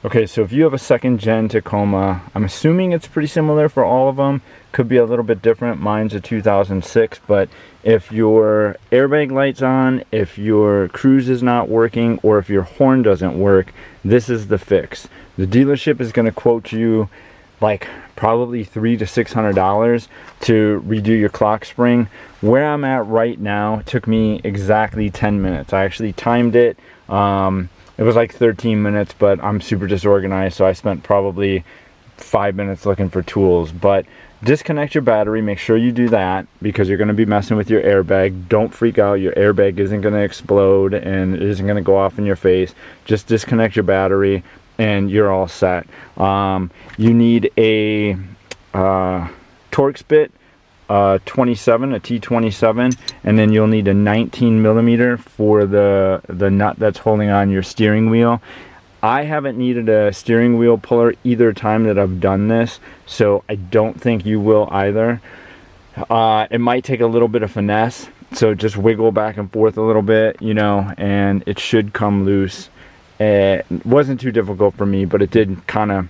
Okay, so if you have a second gen Tacoma, I'm assuming it's pretty similar for all of them. Could be a little bit different. Mine's a 2006, but if your airbag light's on, if your cruise is not working, or if your horn doesn't work, this is the fix. The dealership is going to quote you like probably $300 to $600 to redo your clock spring. Where I'm at right now, it took me exactly 10 minutes. I actually timed it. It was like 13 minutes, but I'm super disorganized, so I spent probably 5 minutes looking for tools. But disconnect your battery, make sure you do that, because you're going to be messing with your airbag. Don't freak out, your airbag isn't going to explode and it isn't going to go off in your face. Just disconnect your battery and you're all set. You need a TORX bit, 27, a T27, and then you'll need a 19 millimeter for the nut that's holding on your steering wheel. I haven't needed a steering wheel puller either time that I've done this, so I don't think you will either. It might take a little bit of finesse, so just wiggle back and forth a little bit, you know, and it should come loose. It wasn't too difficult for me, but it did kind of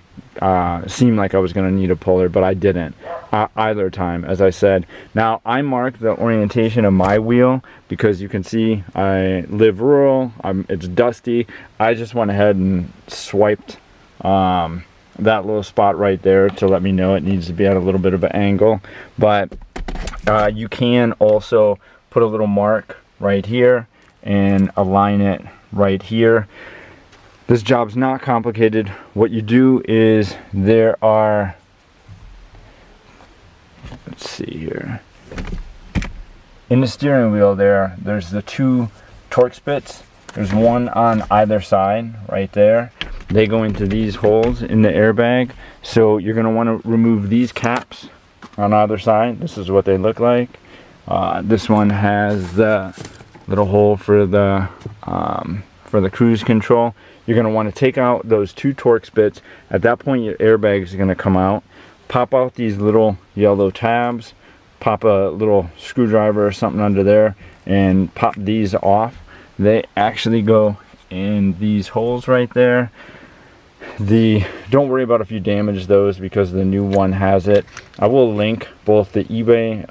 seem like I was going to need a puller, but I didn't either time, as I said. Now, I marked the orientation of my wheel because you can see I live rural, it's dusty. I just went ahead and swiped that little spot right there to let me know it needs to be at a little bit of an angle. But you can also put a little mark right here and align it right here. This job's not complicated. What you do is there are, let's see here, in the steering wheel there's the two TORX bits. There's one on either side right there. They go into these holes in the airbag. So you're gonna wanna remove these caps on either side. This is what they look like. This one has the little hole for the cruise control. You're going to want to take out those two TORX bits. At that point, your airbag is going to come out. Pop out these little yellow tabs. Pop a little screwdriver or something under there and pop these off. They actually go in these holes right there. Don't worry about if you damage those because the new one has it. I will link both the eBay.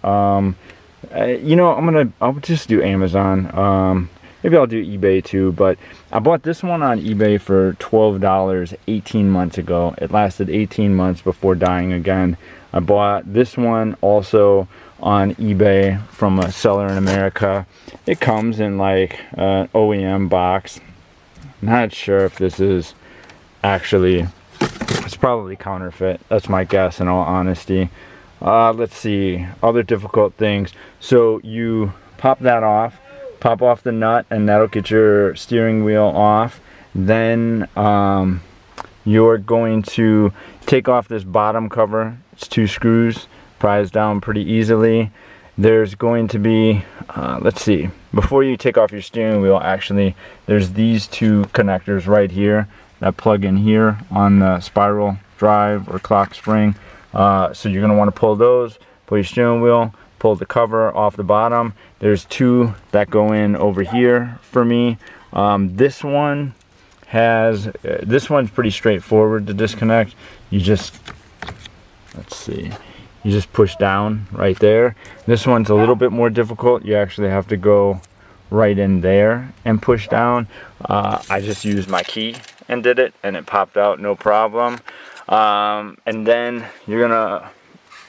You know, I'll just do Amazon. Maybe I'll do eBay too, but I bought this one on eBay for $12 18 months ago. It lasted 18 months before dying again. I bought this one also on eBay from a seller in America. It comes in like an OEM box. Not sure if this is actually, it's probably counterfeit. That's my guess in all honesty. Let's see, other difficult things. So you pop that off. Pop off the nut and that'll get your steering wheel off. Then you're going to take off this bottom cover. It's two screws, pries down pretty easily. There's going to be, let's see, before you take off your steering wheel, actually, there's these two connectors right here that plug in here on the spiral drive or clock spring. So you're going to want to pull those, pull your steering wheel, pull the cover off the bottom. There's two that go in over here for me. This one has, this one's pretty straightforward to disconnect. You just, let's see, you just push down right there. This one's a little bit more difficult. You actually have to go right in there and push down. I just used my key and did it and it popped out no problem. And then you're gonna,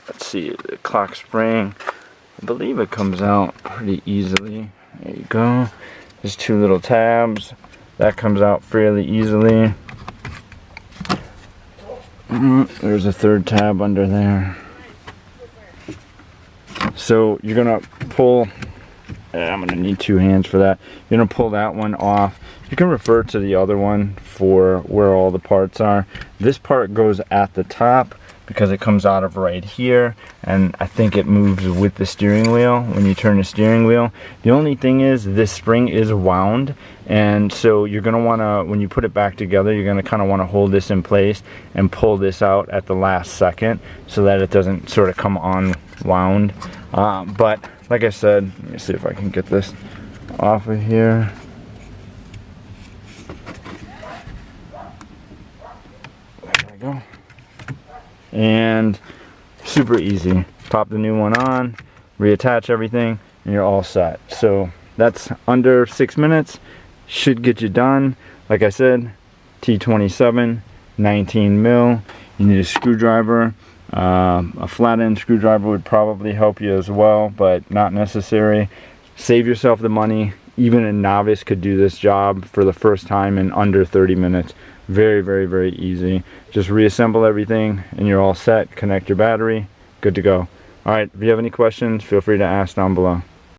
let's see, the clock spring, I believe it comes out pretty easily. There you go. There's two little tabs. That comes out fairly easily. There's a third tab under there. So you're gonna pull, I'm gonna need two hands for that. You're gonna pull that one off. You can refer to the other one for where all the parts are. This part goes at the top because it comes out of right here, and I think it moves with the steering wheel when you turn the steering wheel. The only thing is this spring is wound, and so you're gonna wanna, when you put it back together, you're gonna kinda wanna hold this in place and pull this out at the last second so that it doesn't sort of come unwound. But like I said, let me see if I can get this off of here. go. And super easy. Pop the new one on, reattach everything, and you're all set. So that's under 6 minutes. Should get you done. Like I said, T27, 19 mil. You need a screwdriver. A flat end screwdriver would probably help you as well, but not necessary. Save yourself the money. Even a novice could do this job for the first time in under 30 minutes. Very, very, very easy. Just reassemble everything and you're all set. Connect your battery. Good to go. All right, if you have any questions, feel free to ask down below.